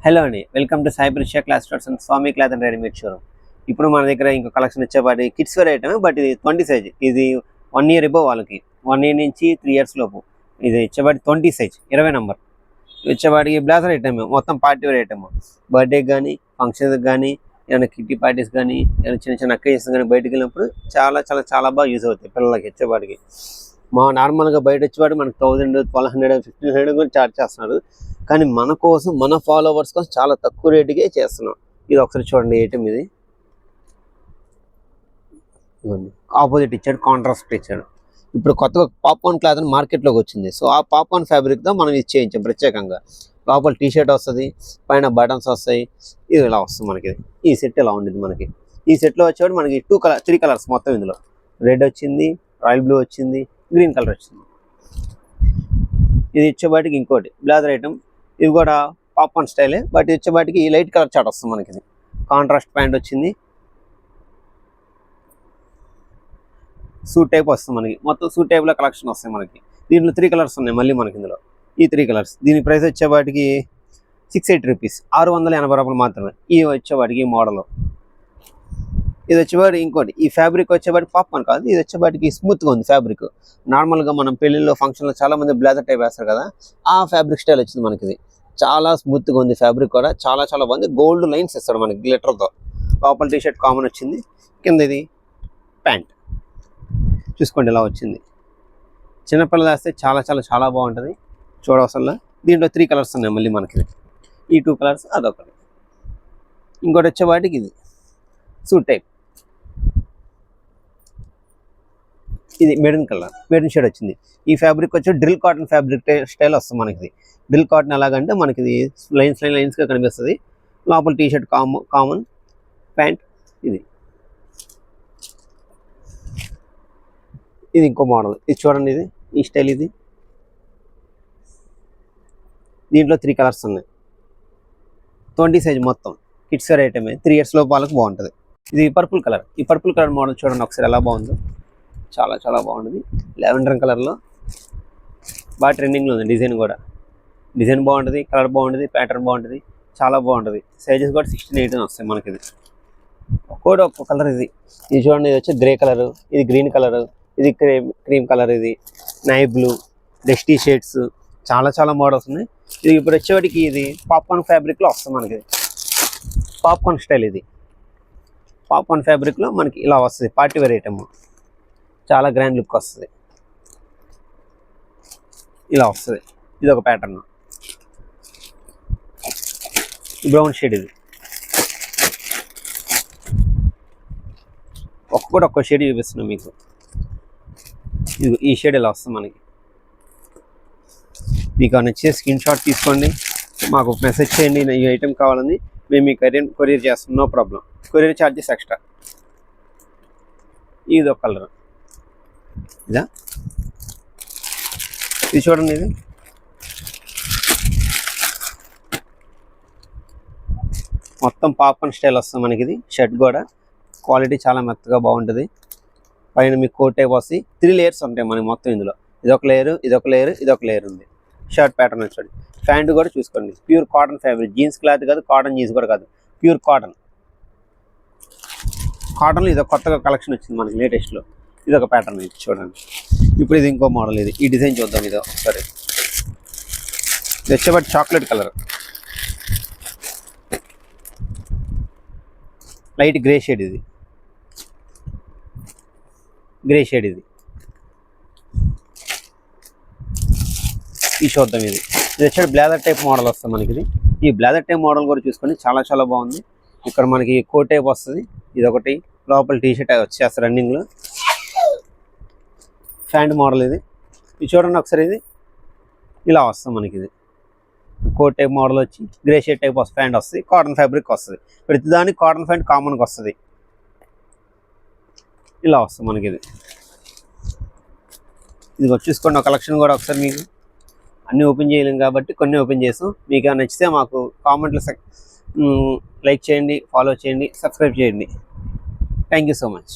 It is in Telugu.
హలో అండి, వెల్కమ్ టు సైబర్ షా class starts and Swami cloth and readymade showroom. ఇప్పుడు మన దగ్గర ఇంకో కలెక్షన్ వచ్చేపాటి కిడ్స్ వేర్ ఐటమ్, బట్ ఇది 20 సైజ్. ఇది 1 ఇయర్ ఎబో వాళ్ళకి, 1 ఇయర్ నుంచి 3 ఇయర్స్ లోపు. ఇది వచ్చేపాటి 20 సైజ్, 20 నెంబర్. వచ్చేపాటికి బ్లాజర్ ఐటమ్, మొత్తం పార్టీ వేర్ ఐటమ్. బర్త్డేకి కానీ, ఫంక్షన్కి కానీ, ఏమైనా కిట్టి పార్టీస్ కానీ, ఏమైనా చిన్న చిన్న అకేషన్స్ కానీ బయటకు వెళ్ళినప్పుడు చాలా చాలా చాలా బాగా యూజ్ అవుతాయి పిల్లలకి. వచ్చేపాటికి మా నార్మల్గా బయట వచ్చేవాడు మనకు 1000, 1200, 1500 కూడా ఛార్జ్ చేస్తున్నారు. కానీ మన కోసం, మన ఫాలోవర్స్ కోసం చాలా తక్కువ రేటుకే చేస్తున్నాం. ఇది ఒకసారి చూడండి ఐటమ్. ఇది ఆపోజిట్ ఇచ్చాడు, కాంట్రాస్ట్ ఇచ్చాడు. ఇప్పుడు కొత్తగా పాప్కార్న్ క్లాత్ అని మార్కెట్లోకి వచ్చింది. సో ఆ పాప్కార్న్ ఫ్యాబ్రిక్తో మనం ఇది చేయించాం ప్రత్యేకంగా. లోపల టీషర్ట్ వస్తుంది, పైన బటన్స్ వస్తాయి. ఇది ఇలా వస్తుంది మనకి. ఈ సెట్ ఇలా ఉండేది మనకి. ఈ సెట్లో వచ్చేవాడు మనకి 3 కలర్స్ మొత్తం. ఇందులో రెడ్ వచ్చింది, రాయల్ బ్లూ వచ్చింది, గ్రీన్ కలర్ వచ్చింది. ఇది వచ్చేపాటికి ఇంకోటి బ్లాజర్ ఐటమ్. ఇది కూడా పాప్కార్న్ స్టైలే, బట్ ఇది వచ్చేపాటికి లైట్ కలర్ చాట్ వస్తుంది మనకి. ఇది కాంట్రాస్ట్ ప్యాంట్ వచ్చింది, సూట్ టైప్ వస్తుంది మనకి. మొత్తం సూట్ టైప్లో కలెక్షన్ వస్తాయి మనకి. దీంట్లో 3 కలర్స్ ఉన్నాయి మళ్ళీ మనకి. ఇందులో ఈ 3 కలర్స్. దీని ప్రైస్ వచ్చేపాటికి 680 రూపీస్, 680 రూపాయలు మాత్రమే. ఈ వచ్చేపాటికి మోడల్. ఇది వచ్చేవాడు ఇంకోటి. ఈ ఫ్యాబ్రిక్ వచ్చేవాడికి పాప్కార్న్ కాదు, ఇది వచ్చేవాడికి స్మూత్గా ఉంది ఫ్యాబ్రిక్. నార్మల్గా మనం పెళ్ళిళ్ళలో, ఫంక్షన్లో చాలా మంది బ్లేజర్ టైప్ వేస్తారు కదా, ఆ ఫ్యాబ్రిక్ స్టైల్ వచ్చింది మనకి. ఇది చాలా స్మూత్గా ఉంది ఫ్యాబ్రిక్ కూడా, చాలా చాలా బాగుంది. గోల్డ్ లైన్స్ ఇస్తాడు మనకి గ్లిటర్తో. లోపల టీషర్ట్ కామన్ వచ్చింది, కింద ఇది ప్యాంట్ చూసుకోండి ఇలా వచ్చింది. చిన్నపిల్లలు వేస్తే చాలా చాలా చాలా బాగుంటుంది చూడవసల్లో. దీంట్లో 3 కలర్స్ ఉన్నాయి మళ్ళీ మనకి. ఈ 2 కలర్స్, అదొకటి. ఇంకోటి వచ్చేవాటికి ఇది సూట్ టైప్. ఇది మెరూన్ కలర్, మెరూన్ షేడ్ వచ్చింది. ఈ ఫ్యాబ్రిక్ వచ్చి డ్రిల్ కాటన్ ఫ్యాబ్రిక్ స్టైల్ వస్తుంది మనకి. డ్రిల్ కాటన్ ఎలాగంటే మనకి ఇది లైన్స్గా కనిపిస్తుంది. లోపల టీషర్ట్ కామన్, ప్యాంట్. ఇది ఇంకో మోడల్. ఇది చూడండి, ఇది ఈ స్టైల్. ఇది దీంట్లో 3 కలర్స్ ఉన్నాయి. 20 సైజ్ మొత్తం. కిడ్స్ వేర్ ఐటమే, 3 ఇయర్స్ లోపు వాళ్ళకి బాగుంటుంది. ఇది పర్పుల్ కలర్. ఈ పర్పుల్ కలర్ మోడల్ చూడండి ఒకసారి ఎలా బాగుందో. చాలా చాలా బాగుంటుంది. లెవెండర్ కలర్లో బాగా ట్రెండింగ్లో ఉంది. డిజైన్ కూడా, డిజైన్ బాగుంటుంది, కలర్ బాగుంటుంది, ప్యాటర్న్ బాగుంటుంది, చాలా బాగుంటుంది. సైజెస్ కూడా 16, 18 వస్తాయి మనకి. ఇది ఒక్కో కలర్. ఇది చూడండి, ఇది వచ్చి గ్రే కలర్, ఇది గ్రీన్ కలర్, ఇది క్రీమ్ కలర్, ఇది నైవ్ బ్లూ, డస్టీ షేడ్స్, చాలా చాలా మోడల్స్ ఉన్నాయి. ఇది ఇప్పుడు వచ్చేవాడికి ఇది పాప్కార్న్ ఫ్యాబ్రిక్లో వస్తుంది మనకి. Popcorn style. ఇది పాప్కార్న్ ఫ్యాబ్రిక్లో మనకి ఇలా వస్తుంది. పార్టీ వేర్ ఐటమ్, చాలా గ్రాండ్ లుక్ వస్తుంది. ఇలా వస్తుంది. ఇది ఒక ప్యాటర్న్, బ్రౌన్ షేడ్. ఇది ఒక్కొక్క షేడ్ చూపిస్తున్నాం మీకు. ఇది ఈ షేడ్ ఇలా వస్తుంది మనకి. మీకు నచ్చే స్క్రీన్ షాట్ తీసుకోండి, మాకు మెసేజ్ చేయండి. ఈ ఐటెం కావాలని మేము మీ కొరియర్ చేస్తాం, no problem. Courier charges extra. ఇది ఒక కలర్. ఇదా, ఇది చూడండి. ఇది మొత్తం పాప్కార్న్ స్టైల్ వస్తుంది మనకి. ఇది షర్ట్ కూడా క్వాలిటీ చాలా మెత్తగా బాగుంటుంది. పైన మీకు కోట్ టైప్ వస్తాయి. 3 లేయర్స్ ఉంటాయి మనకి మొత్తం. ఇందులో ఇదొక లేయర్, ఇదొక లేయర్, ఇదొక లేయర్ ఉంది. షర్ట్ ప్యాటర్న్ వచ్చాడు. ప్యాంట్ కూడా చూసుకోండి, pure cotton fabric. Jeans cloth కాదు, కాటన్ జీన్స్ కూడా కాదు, ప్యూర్ కాటన్. కాటన్లో ఇదొక కొత్తగా కలెక్షన్ వచ్చింది మనకి లేటెస్ట్లో. ఇదొక ప్యాటర్న్. ఇది చూడండి. ఇప్పుడు ఇది ఇంకో మోడల్. ఇది ఈ డిజైన్ చూద్దాం. ఇది ఒకసారి. ఇది వచ్చేవాటి chocolate colour, light grey shade. ఇది గ్రే షేడ్. ఇది చూద్దాం. ఇది వచ్చాడు బ్లేజర్ టైప్ మోడల్ వస్తుంది మనకి. ఈ బ్లేజర్ టైప్ మోడల్ కూడా చూసుకొని చాలా చాలా బాగుంది. ఇక్కడ మనకి కోట్ టైప్ వస్తుంది. ఇది ఒకటి, లోపల టీషర్ట్ వచ్చేస్తారు రన్నింగ్లో. Pant model. ఇది చూడండి ఒకసారి. ఇది ఇలా వస్తుంది మనకి. ఇది కోట్ టైప్ మోడల్ వచ్చి గ్రే షేడ్ టైప్ వస్తుంది. ప్యాంట్ వస్తుంది, కాటన్ ఫ్యాబ్రిక్ వస్తుంది. ప్రతిదానికి కాటన్ ప్యాంట్ కామన్గా వస్తుంది. ఇలా వస్తుంది మనకి. ఇది చూసుకోండి. ఒక కలెక్షన్ కూడా ఒకసారి. మీకు అన్నీ ఓపెన్ చేయలేం కాబట్టి కొన్ని ఓపెన్ చేసాం. మీకు ఏమైనా నచ్చితే మాకు కామెంట్లో లైక్ చేయండి, ఫాలో చేయండి, సబ్స్క్రైబ్ చేయండి. Thank you so much.